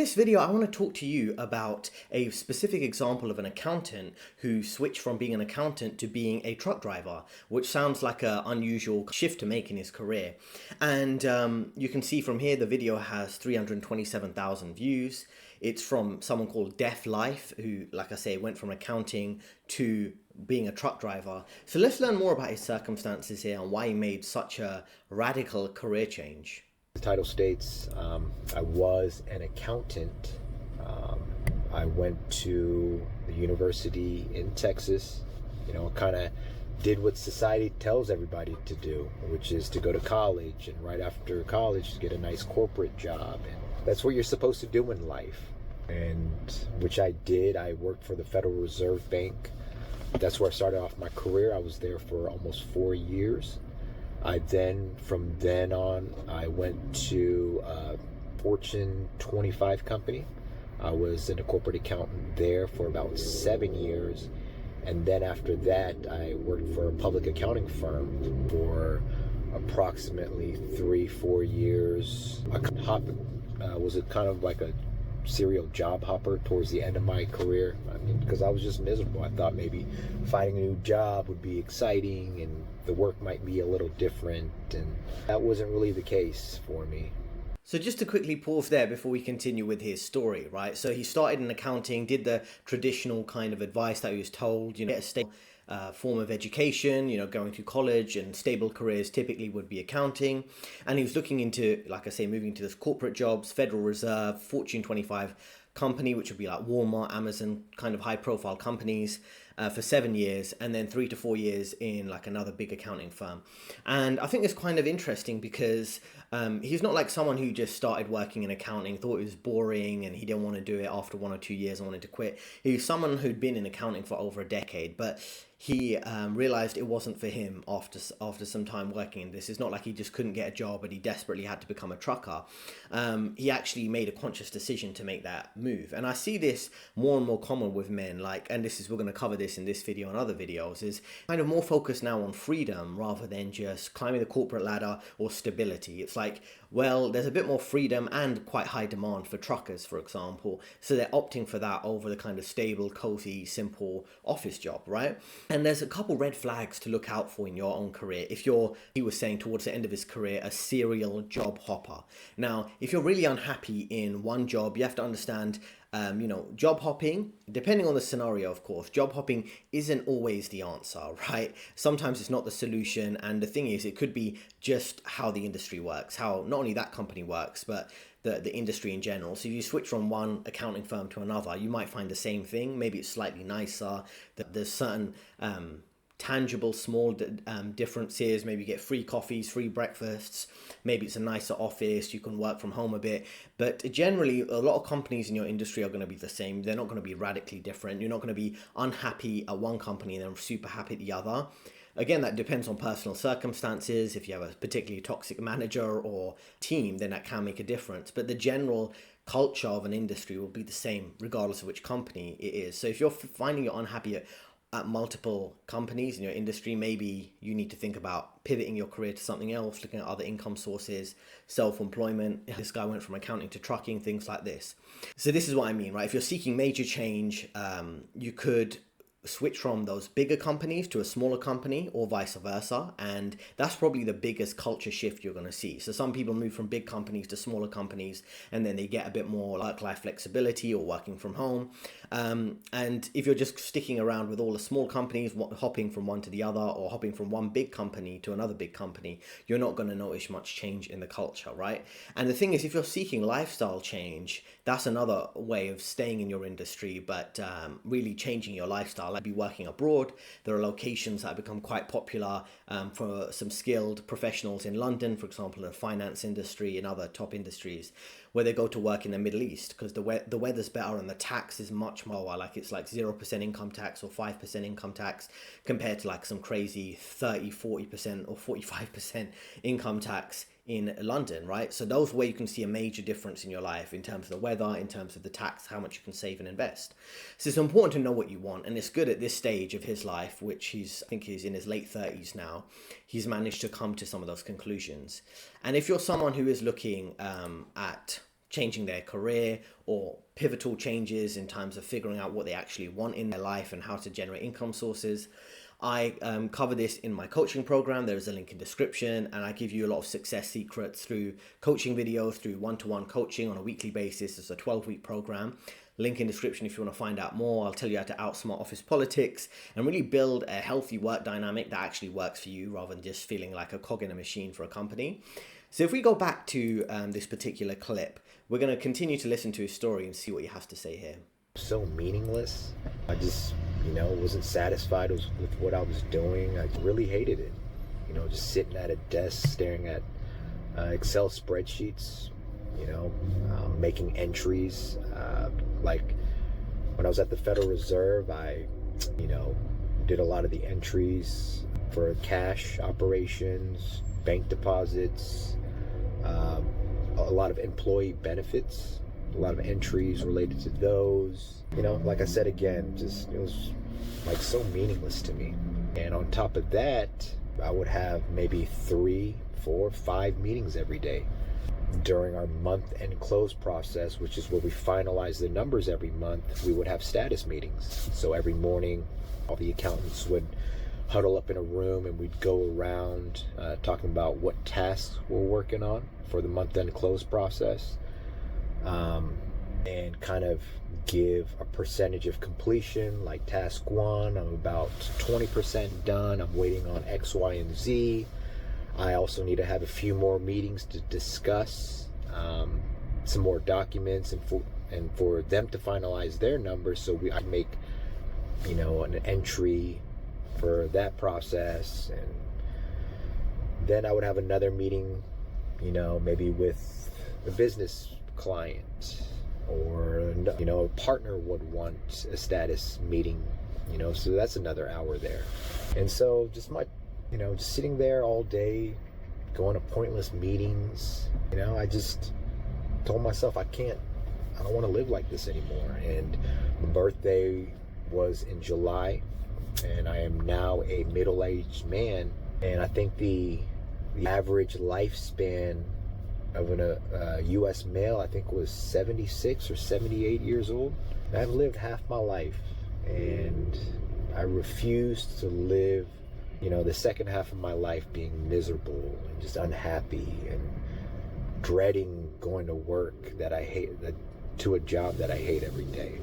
In this video, I want to talk to you about a specific example of an accountant who switched from being an accountant to being a truck driver, which sounds like an unusual shift to make in his career. And you can see from here, the video has 327,000 views. It's from someone called Def Life, who, like I say, went from accounting to being a truck driver. So let's learn more about his circumstances here and why he made such a radical career change. The title states I was an accountant. I went to the university in Texas, kind of did what society tells everybody to do, which is to go to college and right after college to get a nice corporate job. And that's what you're supposed to do in life, and which I did. I worked for the Federal Reserve Bank. That's where I started off my career. I was there for almost 4 years. From then on, I went to a Fortune 25 company. I was a corporate accountant there for about 7 years. And then after that, I worked for a public accounting firm for approximately 3-4 years. I was kind of like a serial job hopper towards the end of my career. Because I was just miserable. I thought maybe finding a new job would be exciting and the work might be a little different, and that wasn't really the case for me. So just to quickly pause there before we continue with his story, right? So he started in accounting, did the traditional kind of advice that he was told, get a stable form of education, going to college, and stable careers typically would be accounting. And he was looking into, like I say, moving to this corporate jobs, Federal Reserve, Fortune 25 company, which would be like Walmart, Amazon, kind of high profile companies for 7 years, and then 3 to 4 years in like another big accounting firm. And I think it's kind of interesting because he's not like someone who just started working in accounting, thought it was boring and he didn't want to do it after 1 or 2 years and wanted to quit. He was someone who'd been in accounting for over a decade, but he realized it wasn't for him after some time working in this. It's not like he just couldn't get a job and he desperately had to become a trucker. He actually made a conscious decision to make that move. And I see this more and more common with men, and we're going to cover this in this video and other videos, is kind of more focused now on freedom rather than just climbing the corporate ladder or stability. It's like, well, there's a bit more freedom and quite high demand for truckers, for example. So they're opting for that over the kind of stable, cozy, simple office job, right? And there's a couple red flags to look out for in your own career. If he was saying towards the end of his career, a serial job hopper. Now, if you're really unhappy in one job, you have to understand, job hopping, depending on the scenario, of course, job hopping isn't always the answer, right? Sometimes it's not the solution. And the thing is, it could be just how the industry works, how not only that company works, but the industry in general. So if you switch from one accounting firm to another, you might find the same thing. Maybe it's slightly nicer. There's certain tangible small differences. Maybe you get free coffees, free breakfasts. Maybe it's a nicer office. You can work from home a bit. But generally, a lot of companies in your industry are going to be the same. They're not going to be radically different. You're not going to be unhappy at one company and then super happy at the other. Again, that depends on personal circumstances. If you have a particularly toxic manager or team, then that can make a difference. But the general culture of an industry will be the same regardless of which company it is. So if you're finding you're unhappy at multiple companies in your industry, maybe you need to think about pivoting your career to something else, looking at other income sources, self-employment. This guy went from accounting to trucking, things like this. So this is what I mean, right? If you're seeking major change, you could switch from those bigger companies to a smaller company or vice versa, and that's probably the biggest culture shift you're going to see. So some people move from big companies to smaller companies and then they get a bit more work-life flexibility or working from home, and if you're just sticking around with all the small companies, hopping from one to the other or hopping from one big company to another big company, you're not going to notice much change in the culture, right? And the thing is, if you're seeking lifestyle change, that's another way of staying in your industry, but really changing your lifestyle. Like be working abroad. There are locations that have become quite popular for some skilled professionals in London, for example, in the finance industry and other top industries, where they go to work in the Middle East because the weather's better and the tax is much more, like it's like 0% income tax or 5% income tax compared to like some crazy 30-40% or 45% income tax in London, right? So those where you can see a major difference in your life in terms of the weather, in terms of the tax, how much you can save and invest. So it's important to know what you want, and it's good at this stage of his life, which I think he's in his late 30s now, he's managed to come to some of those conclusions. And if you're someone who is looking at changing their career or pivotal changes in terms of figuring out what they actually want in their life and how to generate income sources. I cover this in my coaching program. There is a link in description, and I give you a lot of success secrets through coaching videos, through one-to-one coaching on a weekly basis. It's a 12-week program. Link in description if you want to find out more. I'll tell you how to outsmart office politics and really build a healthy work dynamic that actually works for you rather than just feeling like a cog in a machine for a company. So if we go back to this particular clip, we're going to continue to listen to his story and see what he has to say here. So meaningless. I just, wasn't satisfied with what I was doing. I really hated it. Just sitting at a desk staring at Excel spreadsheets, making entries. Like when I was at the Federal Reserve, I, did a lot of the entries for cash operations, bank deposits, a lot of employee benefits, a lot of entries related to those. Like I said again, it was like so meaningless to me. And on top of that, I would have maybe 3, 4, 5 meetings every day. During our month-end close process, which is where we finalize the numbers every month, we would have status meetings. So every morning, all the accountants would huddle up in a room and we'd go around talking about what tasks we're working on for the month-end close process, and kind of give a percentage of completion. Like task 1, I'm about 20% done. I'm waiting on X, Y, and Z. I also need to have a few more meetings to discuss some more documents and for them to finalize their numbers, so I make an entry for that process. And then I would have another meeting, maybe with a business client, or a partner would want a status meeting, so that's another hour there. And so just just sitting there all day, going to pointless meetings, I just told myself I don't want to live like this anymore. And my birthday was in July, and I am now a middle-aged man, and I think the average lifespan of a U.S. male, I think, was 76 or 78 years old. I've lived half my life, and I refuse to live the second half of my life being miserable and just unhappy and dreading going to work that I hate, to a job that I hate every day.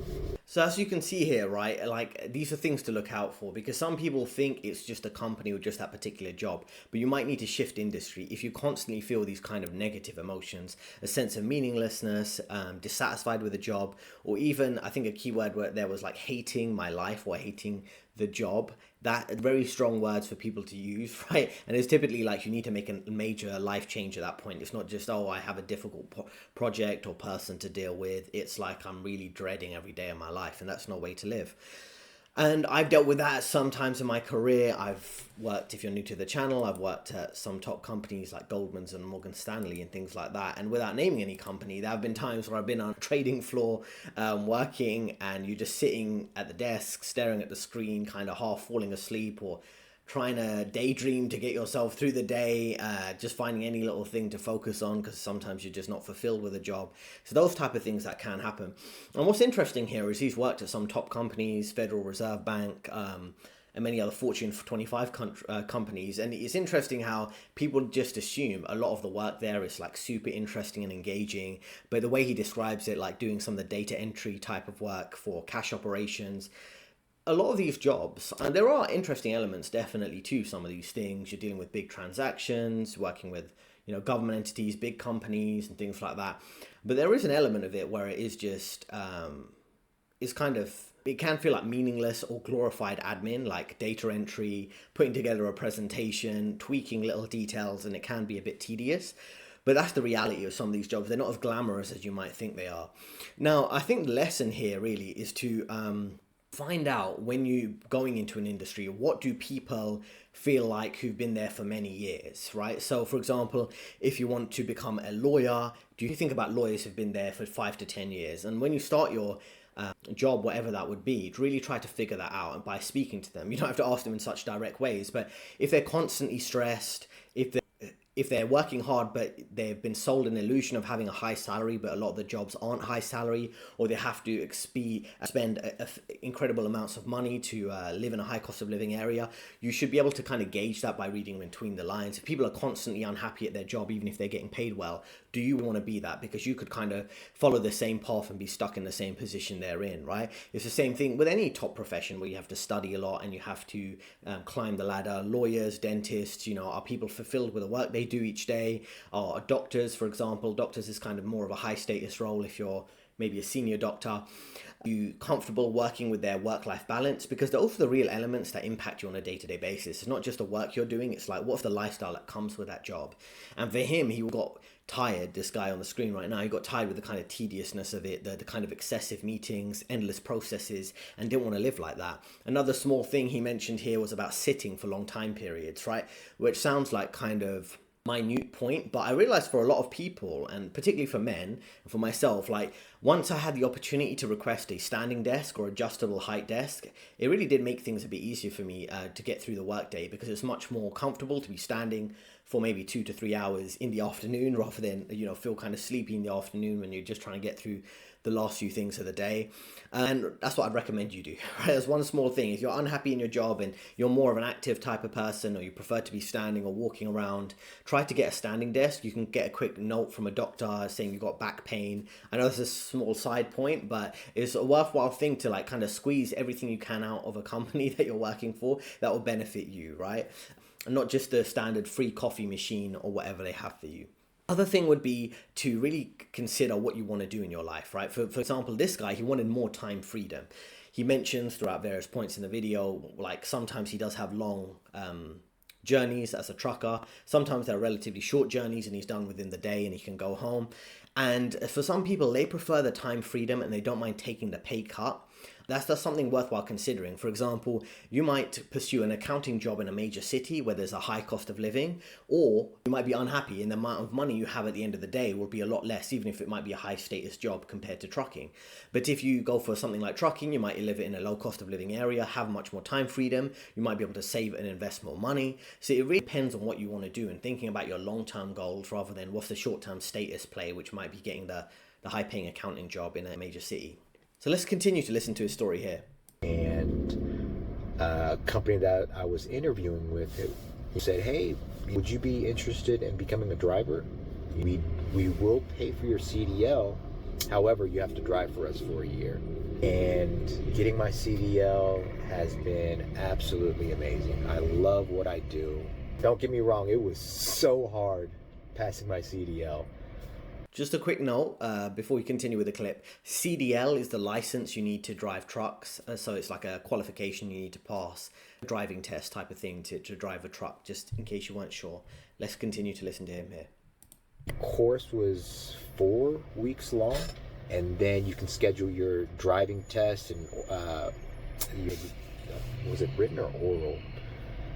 So as you can see here, right, like these are things to look out for, because some people think it's just a company or just that particular job, but you might need to shift industry if you constantly feel these kind of negative emotions, a sense of meaninglessness, dissatisfied with the job, or even, I think a key word where there was like hating my life or hating the job. That very strong words for people to use, right? And it's typically like you need to make a major life change at that point. It's not just, I have a difficult project or person to deal with. It's like I'm really dreading every day of my life, and that's no way to live. And I've dealt with that sometimes in my career. I've worked, if you're new to the channel, I've worked at some top companies like Goldman's and Morgan Stanley and things like that. And without naming any company, there have been times where I've been on a trading floor working, and you're just sitting at the desk, staring at the screen, kind of half falling asleep or trying to daydream to get yourself through the day, just finding any little thing to focus on because sometimes you're just not fulfilled with a job. So those type of things that can happen. And what's interesting here is he's worked at some top companies, Federal Reserve Bank, and many other Fortune 25 companies. And it's interesting how people just assume a lot of the work there is like super interesting and engaging. But the way he describes it, like doing some of the data entry type of work for cash operations, a lot of these jobs, and there are interesting elements definitely to some of these things. You're dealing with big transactions, working with government entities, big companies and things like that. But there is an element of it where it is just, it can feel like meaningless or glorified admin, like data entry, putting together a presentation, tweaking little details, and it can be a bit tedious. But that's the reality of some of these jobs. They're not as glamorous as you might think they are. Now, I think the lesson here really is to find out, when you going into an industry, what do people feel like who've been there for many years, right? So for example, if you want to become a lawyer, do you think about lawyers who've been there for 5 to 10 years? And when you start your job, whatever that would be, really try to figure that out by speaking to them. You don't have to ask them in such direct ways, but if they're constantly stressed, if they're if they're working hard, but they've been sold an illusion of having a high salary, but a lot of the jobs aren't high salary, or they have to spend incredible amounts of money to live in a high cost of living area, you should be able to kind of gauge that by reading between the lines. If people are constantly unhappy at their job, even if they're getting paid well, do you want to be that? Because you could kind of follow the same path and be stuck in the same position they're in, right? It's the same thing with any top profession where you have to study a lot and you have to climb the ladder. Lawyers, dentists, are people fulfilled with the work they do each day? Or doctors, for example. Doctors is kind of more of a high status role if you're maybe a senior doctor. You comfortable working with their work-life balance? Because those are the real elements that impact you on a day-to-day basis. It's not just the work you're doing, it's like what's the lifestyle that comes with that job. And for him, he got tired, this guy on the screen right now, he got tired with the kind of tediousness of it, the kind of excessive meetings, endless processes, and didn't want to live like that. Another small thing he mentioned here was about sitting for long time periods, right? Which sounds like kind of minute point, but I realized for a lot of people, and particularly for men and for myself, like once I had the opportunity to request a standing desk or adjustable height desk, it really did make things a bit easier for me to get through the workday, because it's much more comfortable to be standing for maybe 2 to 3 hours in the afternoon rather than feel kind of sleepy in the afternoon when you're just trying to get through the last few things of the day. And that's what I'd recommend you do, right? That's one small thing. If you're unhappy in your job and you're more of an active type of person, or you prefer to be standing or walking around, try to get a standing desk. You can get a quick note from a doctor saying you've got back pain. I know this is a small side point, but it's a worthwhile thing to like kind of squeeze everything you can out of a company that you're working for that will benefit you, right? And not just the standard free coffee machine or whatever they have for you. Other thing would be to really consider what you want to do in your life, right? For example, this guy, he wanted more time freedom. He mentions throughout various points in the video, like sometimes he does have long journeys as a trucker. Sometimes they're relatively short journeys and he's done within the day and he can go home. And for some people, they prefer the time freedom and they don't mind taking the pay cut. That's something worthwhile considering. For example, you might pursue an accounting job in a major city where there's a high cost of living, or you might be unhappy and the amount of money you have at the end of the day will be a lot less, even if it might be a high status job compared to trucking. But if you go for something like trucking, you might live in a low cost of living area, have much more time freedom, you might be able to save and invest more money. So it really depends on what you want to do and thinking about your long-term goals rather than what's the short-term status play, which might be getting the high-paying accounting job in a major city. So let's continue to listen to his story here. And a company that I was interviewing with, he said, hey, would you be interested in becoming a driver? We will pay for your CDL. However, you have to drive for us for a year. And getting my CDL has been absolutely amazing. I love what I do. Don't get me wrong, it was so hard passing my CDL. Just a quick note before we continue with the clip. CDL is the license you need to drive trucks. So it's like a qualification you need to pass, a driving test type of thing to drive a truck, just in case you weren't sure. Let's continue to listen to him here. The course was 4 weeks long, and then you can schedule your driving test and was it written or oral?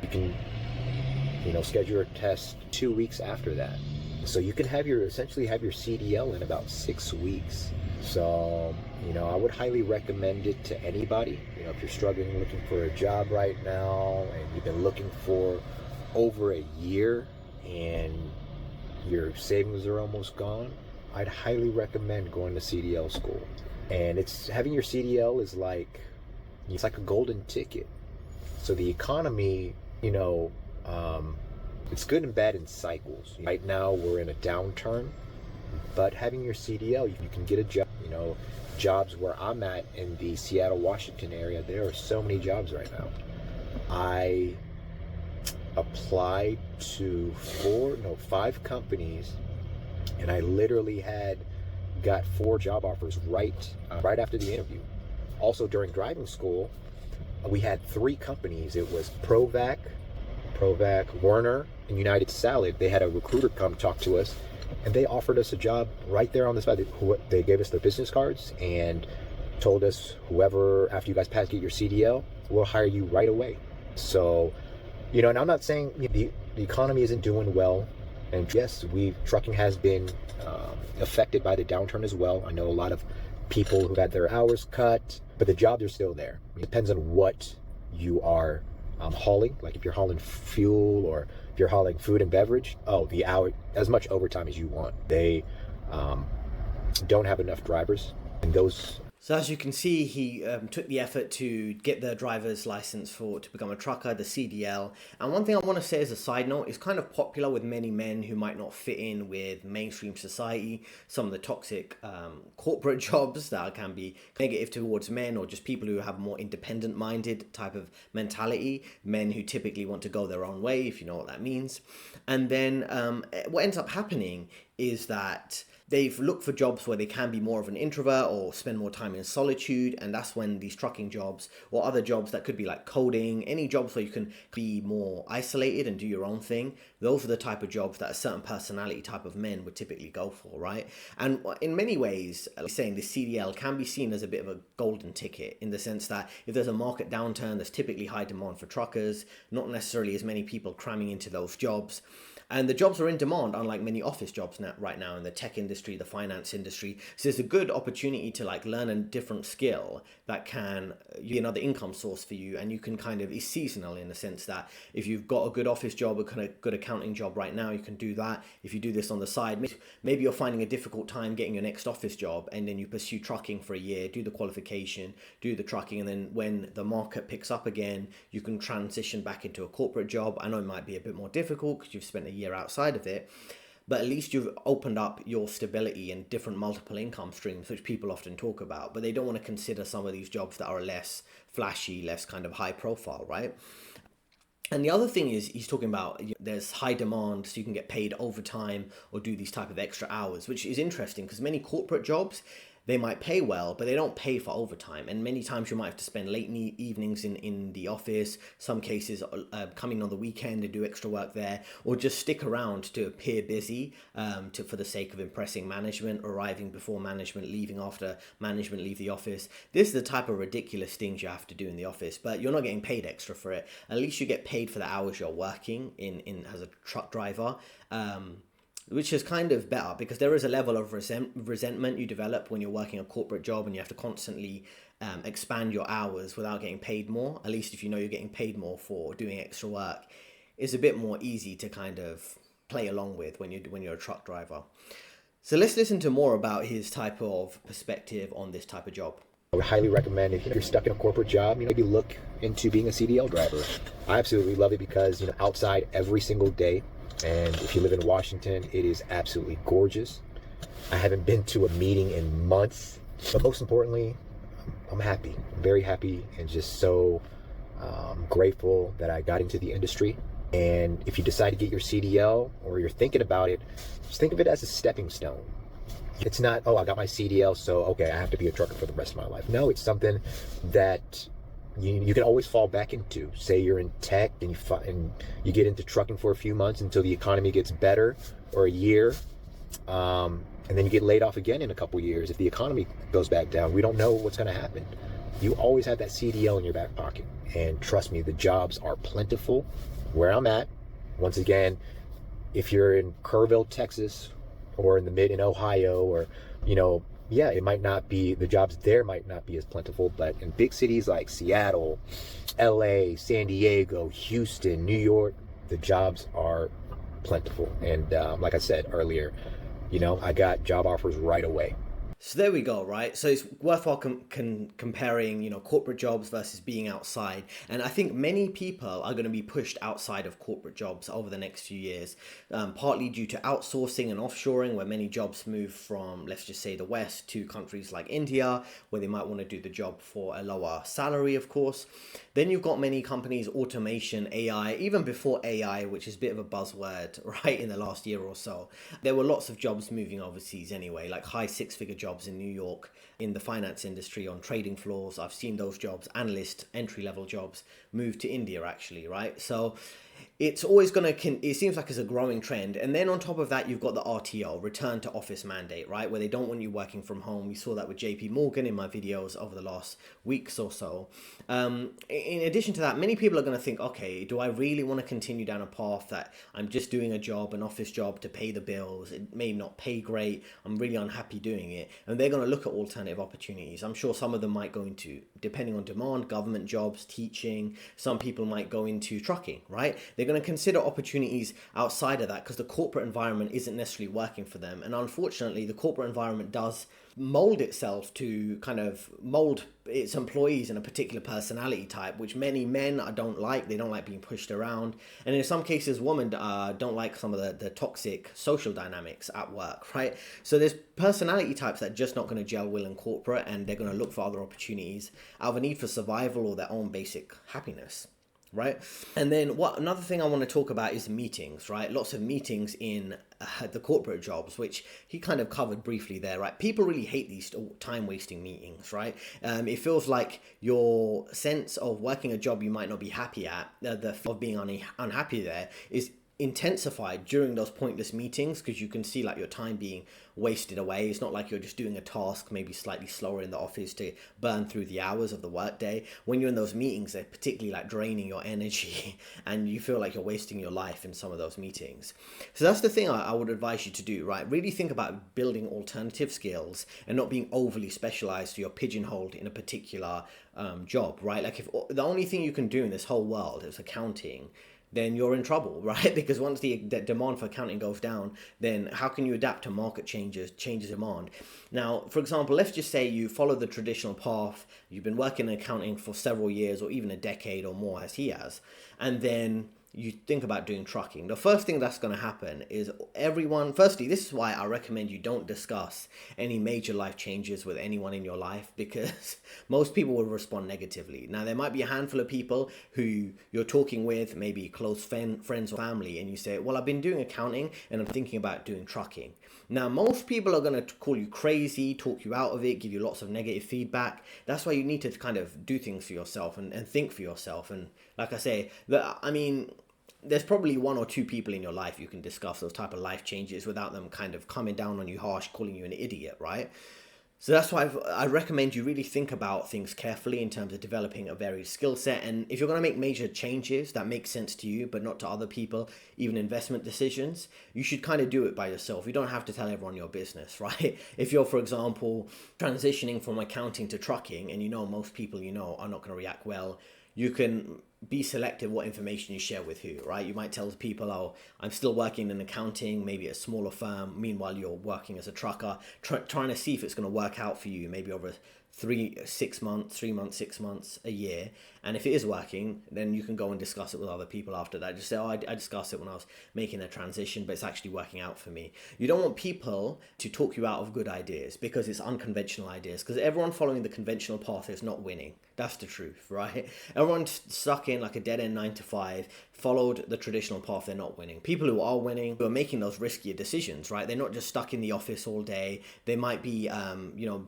You can schedule your test 2 weeks after that. So you can essentially have your CDL in about 6 weeks. So, I would highly recommend it to anybody. If you're struggling looking for a job right now and you've been looking for over a year and your savings are almost gone, I'd highly recommend going to CDL school. And having your CDL is it's like a golden ticket. So the economy, it's good and bad in cycles. Right now, we're in a downturn, but having your CDL, you can get a job. Jobs where I'm at in the Seattle, Washington area, there are so many jobs right now. I applied to 5 companies, and I literally got 4 job offers right after the interview. Also, during driving school, we had 3 companies. It was Provac, Werner, and United Salad. They had a recruiter come talk to us, and they offered us a job right there on the spot. They gave us their business cards and told us, whoever, after you guys get your CDL, we'll hire you right away. So, and I'm not saying the economy isn't doing well, and yes, trucking has been affected by the downturn as well. I know a lot of people who had their hours cut, but the jobs are still there. It depends on what you are hauling, like if you're hauling fuel or if you're hauling food and beverage, the hour, as much overtime as you want. They don't have enough drivers, and those. So as you can see, he took the effort to get the driver's license to become a trucker, the CDL. And one thing I want to say as a side note, is kind of popular with many men who might not fit in with mainstream society. Some of the toxic corporate jobs that can be negative towards men, or just people who have more independent-minded type of mentality. Men who typically want to go their own way, if you know what that means. And then what ends up happening is that they've looked for jobs where they can be more of an introvert or spend more time in solitude, and that's when these trucking jobs or other jobs that could be like coding, any jobs where you can be more isolated and do your own thing, those are the type of jobs that a certain personality type of men would typically go for, right? And in many ways, like saying the CDL can be seen as a bit of a golden ticket, in the sense that if there's a market downturn, there's typically high demand for truckers, not necessarily as many people cramming into those jobs. And the jobs are in demand, unlike many office jobs right now in the tech industry, the finance industry. So it's a good opportunity to like learn a different skill that can be another income source for you. And you can kind of, it's seasonal in the sense that if you've got a good office job, a kind of good accounting job right now, you can do that. If you do this on the side, maybe you're finding a difficult time getting your next office job, and then you pursue trucking for a year, do the qualification, do the trucking, and then when the market picks up again, you can transition back into a corporate job. I know it might be a bit more difficult because you've spent a year outside of it, but at least you've opened up your stability and different multiple income streams, which people often talk about, but they don't want to consider some of these jobs that are less flashy, less kind of high profile, right? And the other thing is, he's talking about there's high demand, so you can get paid overtime or do these type of extra hours, which is interesting because many corporate jobs, they might pay well, but they don't pay for overtime. And many times you might have to spend late evenings in the office, some cases coming on the weekend to do extra work there, or just stick around to appear busy for the sake of impressing management, arriving before management, leaving after management leave the office. This is the type of ridiculous things you have to do in the office, but you're not getting paid extra for it. At least you get paid for the hours you're working in as a truck driver. Which is kind of better because there is a level of resentment you develop when you're working a corporate job and you have to constantly expand your hours without getting paid more. At least if you know you're getting paid more for doing extra work, it's a bit more easy to kind of play along with when you're a truck driver. So let's listen to more about his type of perspective on this type of job. I would highly recommend, if you're stuck in a corporate job, maybe look into being a CDL driver. I absolutely love it because outside every single day. And if you live in Washington, it is absolutely gorgeous. I haven't been to a meeting in months, but most importantly, I'm happy. I'm very happy and just so grateful that I got into the industry. And if you decide to get your CDL or you're thinking about it, just think of it as a stepping stone. It's not, I got my CDL, so okay, I have to be a trucker for the rest of my life. No, it's something that you can always fall back into. Say you're in tech and you get into trucking for a few months until the economy gets better, or a year, and then you get laid off again in a couple years. If the economy goes back down, we don't know what's going to happen. You always have that CDL in your back pocket, and trust me, the jobs are plentiful where I'm at. Once again, if you're in Kerrville, Texas, or in Ohio, or it might not be, the jobs there might not be as plentiful, but in big cities like Seattle, LA, San Diego, Houston, New York, the jobs are plentiful. And like I said earlier, I got job offers right away. So there we go, right? So it's worthwhile comparing, corporate jobs versus being outside. And I think many people are going to be pushed outside of corporate jobs over the next few years, partly due to outsourcing and offshoring, where many jobs move from, let's just say, the West to countries like India, where they might want to do the job for a lower salary, of course. Then you've got many companies, automation, AI, even before AI, which is a bit of a buzzword, right, in the last year or so. There were lots of jobs moving overseas anyway, like high six-figure jobs in New York in the finance industry on trading floors. I've seen those jobs, analyst, entry-level jobs, move to India actually, right? So it's always going to, it seems like it's a growing trend. And then on top of that, you've got the RTO, return to office mandate, right? Where they don't want you working from home. We saw that with JP Morgan in my videos over the last weeks or so. In addition to that, many people are going to think, okay, do I really want to continue down a path that I'm just doing a job, an office job to pay the bills? It may not pay great. I'm really unhappy doing it. And they're going to look at alternative opportunities. I'm sure some of them might go into, depending on demand, government jobs, teaching. Some people might go into trucking, right? They're going to consider opportunities outside of that because the corporate environment isn't necessarily working for them. And unfortunately, the corporate environment does mold itself to kind of mold its employees in a particular personality type, which many men don't like. They don't like being pushed around. And in some cases, women don't like some of the toxic social dynamics at work, right? So there's personality types that are just not going to gel well in corporate, and they're going to look for other opportunities out of a need for survival or their own basic happiness. Right. And then another thing I want to talk about is meetings, right? Lots of meetings in the corporate jobs, which he kind of covered briefly there, right? People really hate these time wasting meetings, right? It feels like your sense of working a job you might not be happy at, of being unhappy there, is intensified during those pointless meetings, because you can see like your time being wasted away. It's not like you're just doing a task maybe slightly slower in the office to burn through the hours of the workday. When you're in those meetings, they're particularly like draining your energy and you feel like you're wasting your life in some of those meetings. So that's the thing I would advise you to do, right? Really think about building alternative skills and not being overly specialized so you're pigeonholed in a particular job, right? Like if the only thing you can do in this whole world is accounting, then you're in trouble, right? Because once the demand for accounting goes down, then how can you adapt to market changes demand? Now, for example, let's just say you follow the traditional path, you've been working in accounting for several years or even a decade or more, as he has, and then you think about doing trucking. The first thing that's going to happen is firstly, this is why I recommend you don't discuss any major life changes with anyone in your life, because most people will respond negatively. Now, there might be a handful of people who you're talking with, maybe close friends or family, and you say, well, I've been doing accounting and I'm thinking about doing trucking. Now, most people are going to call you crazy, talk you out of it, give you lots of negative feedback. That's why you need to kind of do things for yourself and think for yourself. And like I say, there's probably one or two people in your life you can discuss those type of life changes without them kind of coming down on you harsh, calling you an idiot, right? So that's why I recommend you really think about things carefully in terms of developing a varied skill set. And if you're going to make major changes that make sense to you, but not to other people, even investment decisions, you should kind of do it by yourself. You don't have to tell everyone your business, right? If you're, for example, transitioning from accounting to trucking, and you know most people you know are not going to react well, you can be selective what information you share with who, right? You might tell people, oh, I'm still working in accounting, maybe at a smaller firm. Meanwhile, you're working as a trucker, trying to see if it's going to work out for you, maybe over 3 months, 6 months, a year. And if it is working, then you can go and discuss it with other people after that. Just say, oh, I discussed it when I was making a transition, but it's actually working out for me. You don't want people to talk you out of good ideas because it's unconventional ideas, because everyone following the conventional path is not winning. That's the truth, right? Everyone's stuck in like a dead-end 9 to 5, followed the traditional path, they're not winning. People who are winning, who are making those riskier decisions, right? They're not just stuck in the office all day. They might be,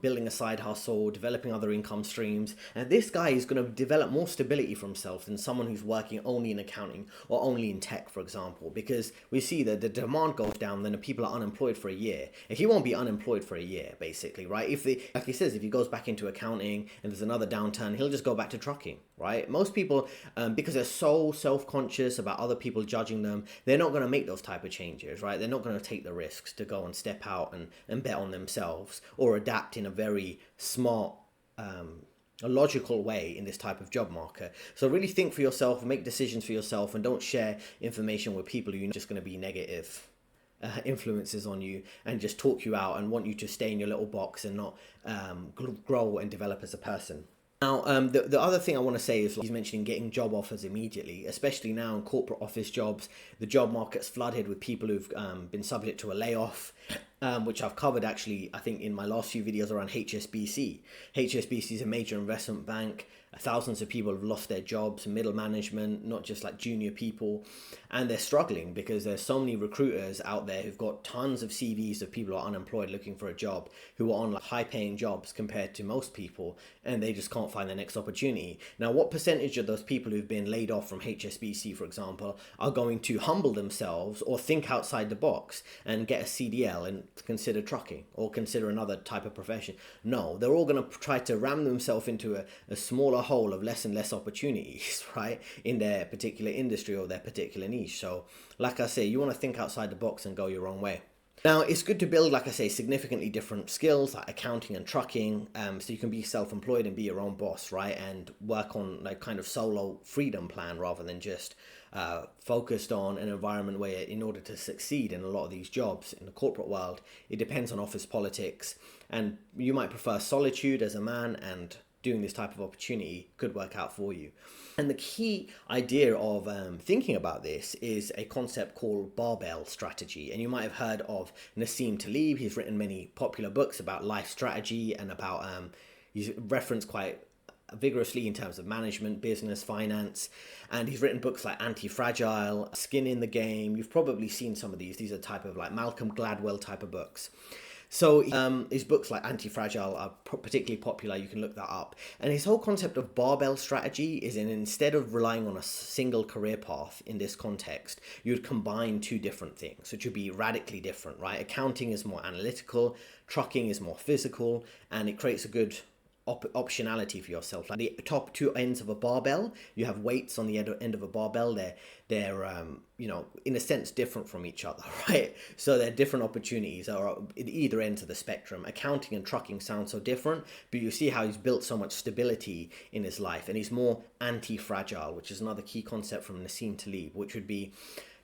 building a side hustle, developing other income streams. And this guy is going to develop more stability for himself than someone who's working only in accounting or only in tech, for example, because we see that the demand goes down, then the people are unemployed for a year. And he won't be unemployed for a year, basically, right? Like he says, if he goes back into accounting and there's another downturn, he'll just go back to trucking, right? Most people, because they're so self-conscious about other people judging them, they're not going to make those type of changes, right? They're not going to take the risks to go and step out and bet on themselves or adapt in a very smart, a logical way in this type of job market. So really think for yourself, make decisions for yourself, and don't share information with people who are just going to be negative influences on you and just talk you out and want you to stay in your little box and not grow and develop as a person. Now, the other thing I want to say is, like he's mentioning getting job offers immediately, especially now in corporate office jobs. The job market's flooded with people who've been subject to a layoff. which I've covered actually, I think, in my last few videos around HSBC. HSBC is a major investment bank. Thousands of people have lost their jobs, middle management, not just like junior people. And they're struggling because there's so many recruiters out there who've got tons of CVs of people who are unemployed looking for a job, who are on like high paying jobs compared to most people, and they just can't find the next opportunity. Now, what percentage of those people who've been laid off from HSBC, for example, are going to humble themselves or think outside the box and get a CDL and consider trucking or consider another type of profession? No, they're all going to try to ram themselves into a smaller hole of less and less opportunities, right, in their particular industry or their particular niche. So like I say, you want to think outside the box and go your own way. Now, it's good to build, like I say, significantly different skills like accounting and trucking, so you can be self-employed and be your own boss, right, and work on like kind of solo freedom plan rather than just focused on an environment where, in order to succeed in a lot of these jobs in the corporate world, it depends on office politics, and you might prefer solitude as a man, and doing this type of opportunity could work out for you. And the key idea of thinking about this is a concept called Barbell strategy. And you might have heard of Nassim Taleb. He's written many popular books about life strategy and about, he's referenced quite vigorously in terms of management, business, finance. And he's written books like Anti-Fragile, Skin in the Game. You've probably seen some of these. These are type of like Malcolm Gladwell type of books. So his books like Anti-Fragile are particularly popular. You can look that up. And his whole concept of barbell strategy is instead of relying on a single career path in this context, you would combine two different things, which would be radically different, right? Accounting is more analytical, trucking is more physical, and it creates a good optionality for yourself. Like the top two ends of a barbell, you have weights on the end of a barbell. They're you know, in a sense different from each other, right? So they're different opportunities are at either ends of the spectrum. Accounting and trucking sound so different, but you see how he's built so much stability in his life, and he's more anti-fragile, which is another key concept from Nassim Taleb, which would be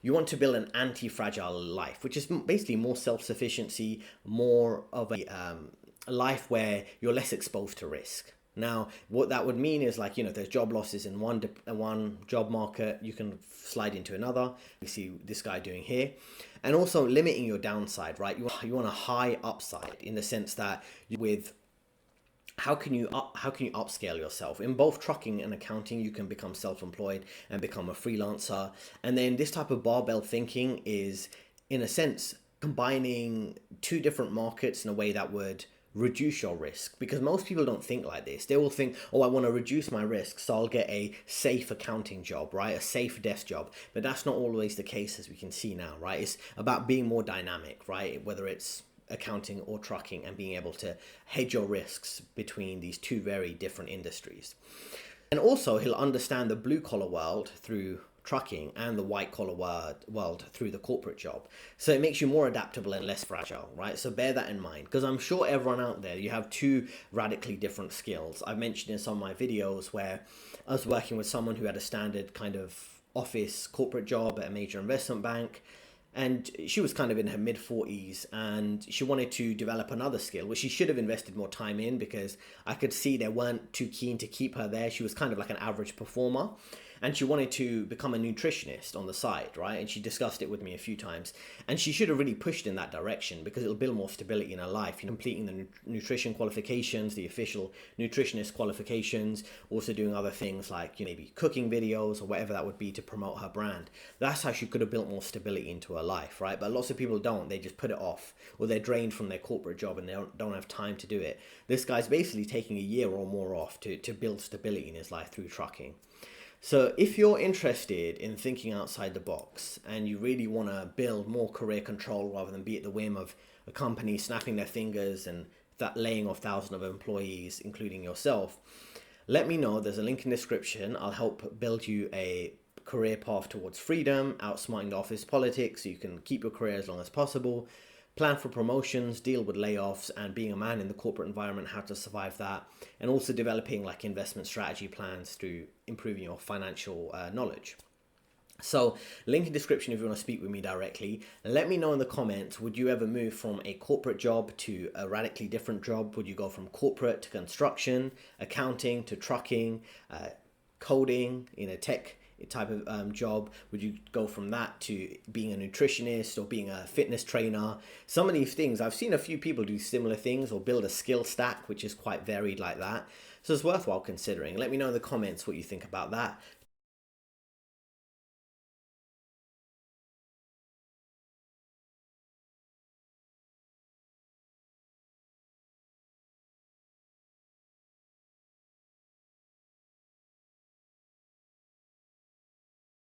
you want to build an anti-fragile life, which is basically more self-sufficiency, more of a life where you're less exposed to risk. Now, what that would mean is, like, you know, there's job losses in one job market, you can slide into another. We see this guy doing here. And also limiting your downside, right? You want a high upside in the sense that with how can you upscale yourself? In both trucking and accounting, you can become self-employed and become a freelancer. And then this type of barbell thinking is, in a sense, combining two different markets in a way that would reduce your risk, because most people don't think like this. They will think, oh, I want to reduce my risk, so I'll get a safe accounting job, right? A safe desk job. But that's not always the case, as we can see now, right? It's about being more dynamic, right? Whether it's accounting or trucking, and being able to hedge your risks between these two very different industries. And also he'll understand the blue collar world through trucking and the white collar world through the corporate job. So it makes you more adaptable and less fragile, right? So bear that in mind, because I'm sure everyone out there, you have two radically different skills. I've mentioned in some of my videos where I was working with someone who had a standard kind of office corporate job at a major investment bank, and she was kind of in her mid 40s, and she wanted to develop another skill, which she should have invested more time in, because I could see they weren't too keen to keep her there. She was kind of like an average performer, and she wanted to become a nutritionist on the side, right? And she discussed it with me a few times, and she should have really pushed in that direction, because it'll build more stability in her life. Completing the nutrition qualifications, the official nutritionist qualifications, also doing other things like, you know, maybe cooking videos or whatever that would be to promote her brand. That's how she could have built more stability into her life, right? But lots of people don't. They just put it off, or they're drained from their corporate job and they don't have time to do it. This guy's basically taking a year or more off to build stability in his life through trucking. So if you're interested in thinking outside the box and you really want to build more career control rather than be at the whim of a company snapping their fingers and that laying off thousands of employees, including yourself, let me know. There's a link in the description. I'll help build you a career path towards freedom, outsmarting the office politics so you can keep your career as long as possible, plan for promotions, deal with layoffs, and being a man in the corporate environment, how to survive that, and also developing like investment strategy plans through improving your financial knowledge. So link in description if you want to speak with me directly. Let me know in the comments, would you ever move from a corporate job to a radically different job? Would you go from corporate to construction, accounting to trucking, coding in a tech type of job? Would you go from that to being a nutritionist or being a fitness trainer? Some of these things, I've seen a few people do similar things or build a skill stack, which is quite varied like that. So it's worthwhile considering. Let me know in the comments what you think about that.